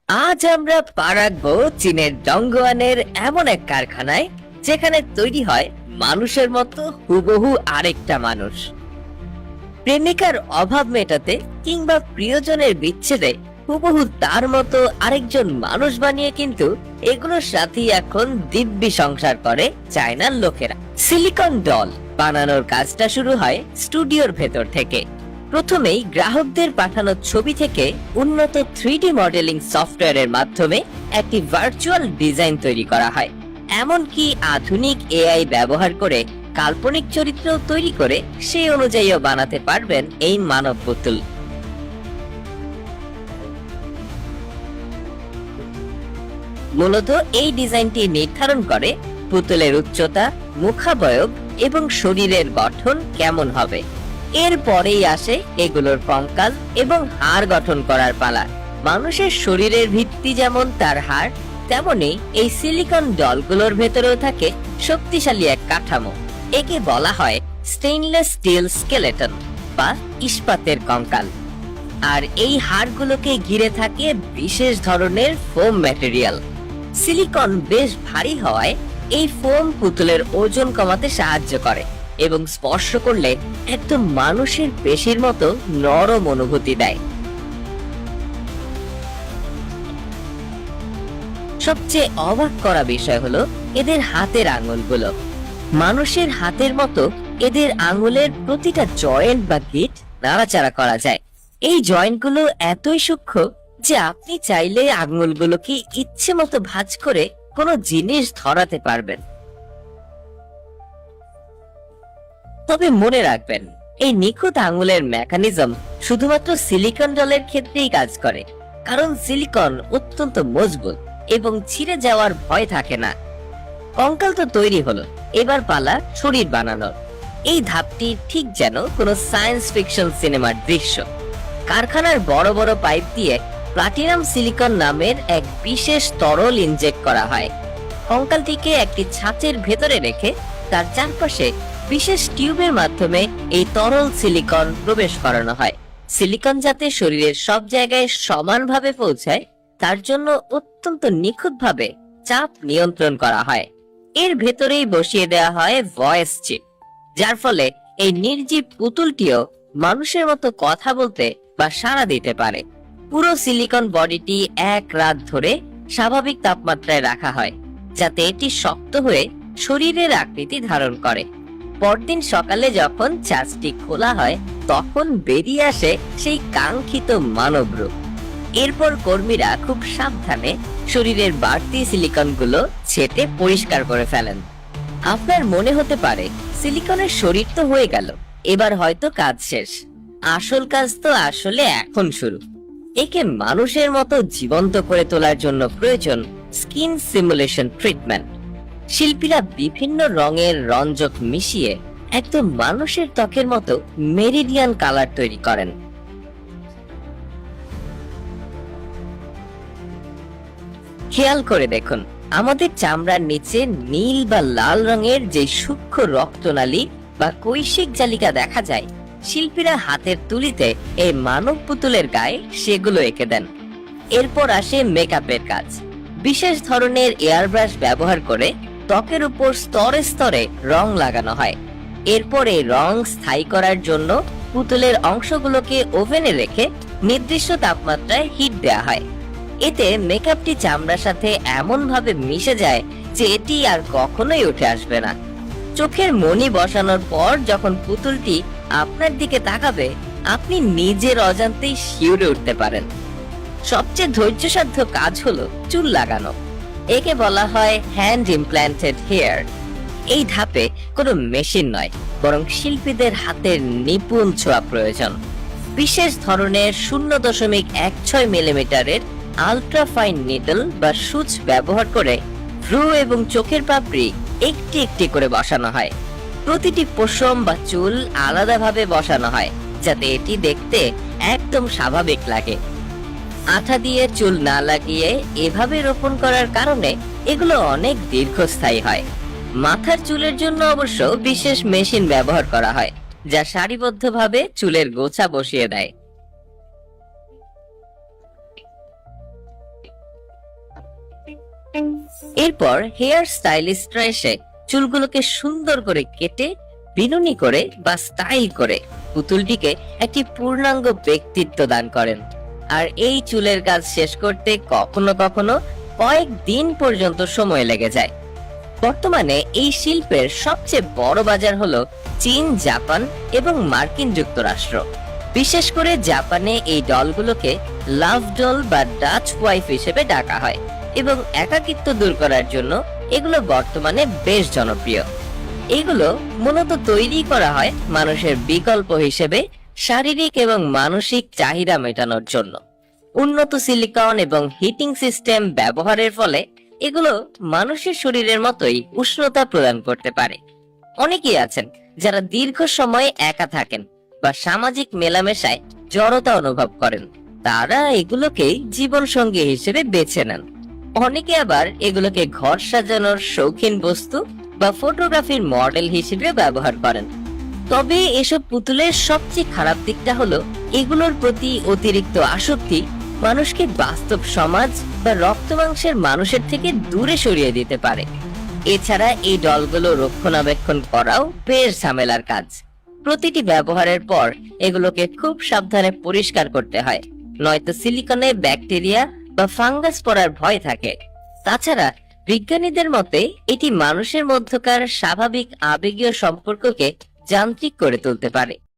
আজ আমরা পা রাখবো চীনের ডংগুয়ানের এমন এক কারখানায় যেখানে তৈরি হয় মানুষের মতো হুবহু আরেকটা মানুষ। প্রেমিকার অভাব মেটাতে কিংবা প্রিয়জনের বিচ্ছেদে হুবহু তার মতো আরেকজন মানুষ বানিয়ে কিন্তু এগুলোর সাথেই এখন দিব্যি সংসার করে চায়নার লোকেরা। সিলিকন ডল বানানোর কাজটা শুরু হয় স্টুডিওর ভেতর থেকে। প্রথমেই গ্রাহকদের পাঠানো ছবি থেকে উন্নত 3D মডেলিং সফটওয়্যারের মাধ্যমে একটি ভার্চুয়াল ডিজাইন তৈরি করা হয়। এমনকি আধুনিক এআই ব্যবহার করে কাল্পনিক চরিত্র তৈরি করে সেই অনুযায়ীও বানাতে পারবেন এই মানব পুতুল। মূলত এই ডিজাইনটি নির্ধারণ করে পুতুলের উচ্চতা, মুখাবয়ব এবং শরীরের গঠন কেমন হবে। এরপরেই আসে এগুলোর কঙ্কাল এবং হাড় গঠন করার পালা। মানুষের শরীরের ভিত্তি যেমন তার হাড়, তেমনি এই সিলিকন ডলগুলোর ভেতরেও থাকে শক্তিশালী এক কাঠামো। একে বলা হয় স্টেইনলেস স্টিল স্কেলেটন বা ইস্পাতের কঙ্কাল। আর এই হাড়গুলোকে ঘিরে থাকে বিশেষ ধরনের ফোম ম্যাটেরিয়াল। সিলিকন বেশ ভারী হওয়ায় এই ফোম পুতুলের ওজন কমাতে সাহায্য করে এবং স্পর্শ করলে একদম মানুষের পেশির মতো নরম অনুভূতি দেয়। সবচেয়ে অবাক করা বিষয় হলো এদের হাতের আঙুলগুলো। মানুষের হাতের মতো এদের আঙুলের প্রতিটা জয়েন্ট বা গিট নাড়াচাড়া করা যায়। এই জয়েন্টগুলো এতই সূক্ষ্ম যে আপনি চাইলে আঙুলগুলোকে ইচ্ছে মতো ভাঁজ করে কোনো জিনিস ধরাতে পারবেন। তবে মনে রাখবেন, এই নিখুঁত আঙুলের মেকানিজম শুধুমাত্র সিলিকন ডলের ক্ষেত্রেই কাজ করে, কারণ সিলিকন অত্যন্ত মজবুত এবং ছিঁড়ে যাওয়ার ভয় থাকে না। কঙ্কাল তো তৈরি হলো, এবার পালা শরীর বানানোর। এই ধাপটি ঠিক যেন কোনো সায়েন্স ফিকশন সিনেমার দৃশ্য। কারখানার বড় বড় পাইপ দিয়ে প্লাটিনাম সিলিকন নামের এক বিশেষ তরল ইনজেক্ট করা হয়। কঙ্কালটিকে একটি ছাঁচের ভেতরে রেখে তার চারপাশে বিশেষ টিউবের মাধ্যমে এই তরল সিলিকন প্রবেশ করানো হয়। সিলিকন যাতে শরীরের সব জায়গায় সমানভাবে পৌঁছায় তার জন্য অত্যন্ত নিখুঁতভাবে চাপ নিয়ন্ত্রণ করা হয়। এর ভেতরেই বসিয়ে দেওয়া হয় ভয়েস চিপ, যার ফলে এই নির্জীব পুতুলটিও মানুষের মতো কথা বলতে বা সাড়া দিতে পারে। পুরো সিলিকন বডিটি এক রাত ধরে স্বাভাবিক তাপমাত্রায় রাখা হয়, যাতে এটি শক্ত হয়ে শরীরের আকৃতি ধারণ করে। পরদিন সকালে যখন ছাঁচটি খোলা হয় তখন বেরিয়ে আসে সেই কাঙ্ক্ষিত মানব রূপ। এরপর কর্মীরা খুব সাবধানে শরীরের বাড়তি সিলিকনগুলো ছেটে পরিষ্কার করে ফেলেন। আপনার মনে হতে পারে সিলিকনের শরীর তো হয়ে গেল, এবার হয়তো কাজ শেষ। আসল কাজ তো আসলে এখন শুরু। একে মানুষের মতো জীবন্ত করে তোলার জন্য প্রয়োজন স্কিন সিমুলেশন ট্রিটমেন্ট। শিল্পীরা বিভিন্ন রঙের রঞ্জক মিশিয়ে একদম মানুষের ত্বকের মতো মেরিডিয়ান কালার তৈরি করেন। খেয়াল করে দেখুন, আমাদের চামড়ার নিচে নীল বা লাল রঙের যে সূক্ষ্ম রক্তনালী বা কৈশিক জালিকা দেখা যায়, শিল্পীরা হাতের তুলিতে এই মানব পুতুলের গায়ে সেগুলো এঁকে দেন। এরপর আসে মেকআপের কাজ। বিশেষ ধরনের এয়ারব্রাশ ব্যবহার করে ত্বকের উপর স্তরে স্তরে রং লাগানো হয়। এরপর এই রং স্থায়ী করার জন্য পুতুলের অংশগুলোকে ওভেনে রেখে নির্দিষ্ট তাপমাত্রায় হিট দেওয়া হয়। এতে মেকআপটি চামড়ার সাথে এমন ভাবে মিশে যায় যে এটি আর কখনোই উঠে আসবে না। চোখের মণি বসানোর পর যখন পুতুলটি আপনার দিকে তাকাবে, আপনি নিজের অজান্তেই শিউরে উঠতে পারেন। সবচেয়ে ধৈর্যসাধ্য কাজ হলো চুল লাগানো। একে বলা হয় হ্যান্ড ইমপ্ল্যান্টেড হেয়ার। এই ধাপে কোনো মেশিন নয়, বরং শিল্পীদের হাতের নিপুণ ছোঁয়া প্রয়োজন। বিশেষ ধরনের 0.16 মিলিমিটারের আলট্রা ফাইন নিডল বা সূচ ব্যবহার করে ভ্রু এবং চোখের পাপড়ি একটি একটি করে বসানো হয়। প্রতিটি পশম বা চুল আলাদাভাবে বসানো হয়, যাতে এটি দেখতে একদম স্বাভাবিক লাগে। আঠা দিয়ে চুল না লাগিয়ে এভাবে রোপণ করার কারণে এগুলো অনেক দীর্ঘস্থায়ী হয়। মাথার চুলের জন্য অবশ্য বিশেষ মেশিন ব্যবহার করা হয়, যা সারিবদ্ধভাবে চুলের গোছা বসিয়ে দেয়। এরপর হেয়ার স্টাইলিস্টরা এসে চুলগুলোকে সুন্দর করে কেটে বিনুনি করে বা স্টাইল করে পুতুলটিকে একটি পূর্ণাঙ্গ ব্যক্তিত্ব দান করেন। আর এই চুলের কাজ শেষ করতে কখনো কখনো কয়েক দিন পর্যন্ত সময় লেগে যায়। বর্তমানে এই শিল্পের সবচেয়ে বড় বাজার হলো চীন, জাপান এবং মার্কিন যুক্তরাষ্ট্র। বিশেষ করে জাপানে এই ডলগুলোকে লাভ ডল বা ডাচ ওয়াইফ হিসেবে ডাকা হয় এবং একাকিত্ব দূর করার জন্য এগুলো বর্তমানে বেশ জনপ্রিয়। এগুলো মূলত তৈরি করা হয় মানুষের বিকল্প হিসেবে শারীরিক এবং মানসিক চাহিদা মেটানোর জন্য। উন্নত সিলিকন এবং হিটিং সিস্টেম ব্যবহারের ফলে এগুলো মানুষের শরীরের মতোই উষ্ণতা প্রদান করতে পারে। অনেকেই আছেন যারা দীর্ঘ সময় একা থাকেন বা সামাজিক মেলামেশায় জড়তা অনুভব করেন, তারা এগুলোকে জীবন সঙ্গী হিসেবে বেছে নেন। অনেকে আবার এগুলোকে ঘর সাজানোর শৌখিন বস্তু বা ফটোগ্রাফির মডেল হিসেবে ব্যবহার করেন। তবে এসব পুতুলের সবচেয়ে খারাপ দিকটা হলো এগুলোর প্রতি অতিরিক্ত আসক্তি মানুষকে বাস্তব সমাজ বা রক্ত মাংসের মানুষের থেকে দূরে সরিয়ে দিতে পারে। এছাড়া এই ডলগুলো রক্ষণাবেক্ষণ করাও বেশ ঝামেলার কাজ। প্রতিটি ব্যবহারের পর এগুলোকে খুব সাবধানে পরিষ্কার করতে হয়, নয়তো সিলিকনে ব্যাকটেরিয়া বা ফাঙ্গাস পড়ার ভয় থাকে। তাছাড়া বিজ্ঞানীদের মতে এটি মানুষের মধ্যকার স্বাভাবিক আবেগীয় সম্পর্ককে যান্ত্রিক করে তুলতে পারে।